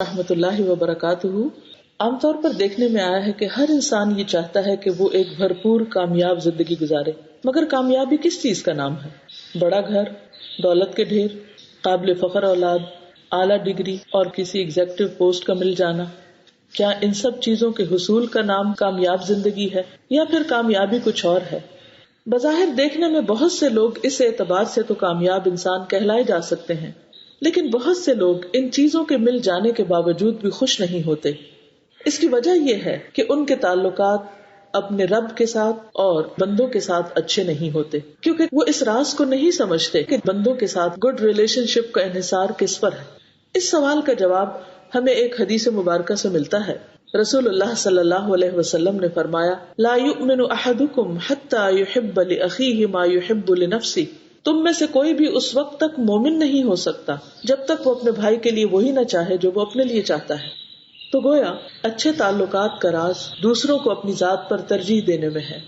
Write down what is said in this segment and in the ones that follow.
رحمۃ اللہ وبرکاتہ۔ عام طور پر دیکھنے میں آیا ہے کہ ہر انسان یہ چاہتا ہے کہ وہ ایک بھرپور کامیاب زندگی گزارے، مگر کامیابی کس چیز کا نام ہے؟ بڑا گھر، دولت کے ڈھیر، قابل فخر اولاد، اعلیٰ ڈگری اور کسی ایگزیکٹو پوسٹ کا مل جانا؟ کیا ان سب چیزوں کے حصول کا نام کامیاب زندگی ہے، یا پھر کامیابی کچھ اور ہے؟ بظاہر دیکھنے میں بہت سے لوگ اس اعتبار سے تو کامیاب انسان کہلائے جا سکتے ہیں، لیکن بہت سے لوگ ان چیزوں کے مل جانے کے باوجود بھی خوش نہیں ہوتے۔ اس کی وجہ یہ ہے کہ ان کے تعلقات اپنے رب کے ساتھ اور بندوں کے ساتھ اچھے نہیں ہوتے، کیونکہ وہ اس راز کو نہیں سمجھتے کہ بندوں کے ساتھ گڈ ریلیشن شپ کا انحصار کس پر ہے۔ اس سوال کا جواب ہمیں ایک حدیث مبارکہ سے ملتا ہے۔ رسول اللہ صلی اللہ علیہ وسلم نے فرمایا، لا یؤمن احدکم حتی یحب لاخیہ ما یحب لنفسہ، تم میں سے کوئی بھی اس وقت تک مومن نہیں ہو سکتا جب تک وہ اپنے بھائی کے لیے وہی نہ چاہے جو وہ اپنے لیے چاہتا ہے۔ تو گویا اچھے تعلقات کا راز دوسروں کو اپنی ذات پر ترجیح دینے میں ہے،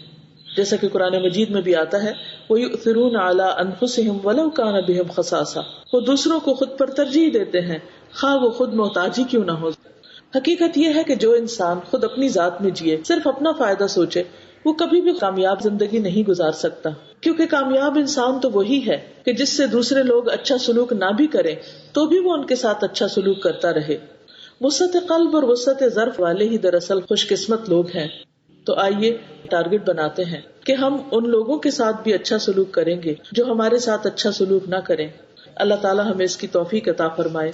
جیسا کہ قرآن مجید میں بھی آتا ہے، وَيُؤْثِرُونَ عَلَىٰ أَنفُسِهِمْ وَلَوْ كَانَ بِهِمْ خَصَاصَةٌ، وہ دوسروں کو خود پر ترجیح دیتے ہیں خواہ وہ خود محتاج ہی کیوں نہ ہو۔ حقیقت یہ ہے کہ جو انسان خود اپنی ذات میں جیے، صرف اپنا فائدہ سوچے، وہ کبھی بھی کامیاب زندگی نہیں گزار سکتا، کیونکہ کامیاب انسان تو وہی ہے کہ جس سے دوسرے لوگ اچھا سلوک نہ بھی کریں تو بھی وہ ان کے ساتھ اچھا سلوک کرتا رہے۔ وسعت قلب اور وسعت ظرف والے ہی دراصل خوش قسمت لوگ ہیں۔ تو آئیے ٹارگٹ بناتے ہیں کہ ہم ان لوگوں کے ساتھ بھی اچھا سلوک کریں گے جو ہمارے ساتھ اچھا سلوک نہ کریں۔ اللہ تعالی ہمیں اس کی توفیق عطا فرمائے۔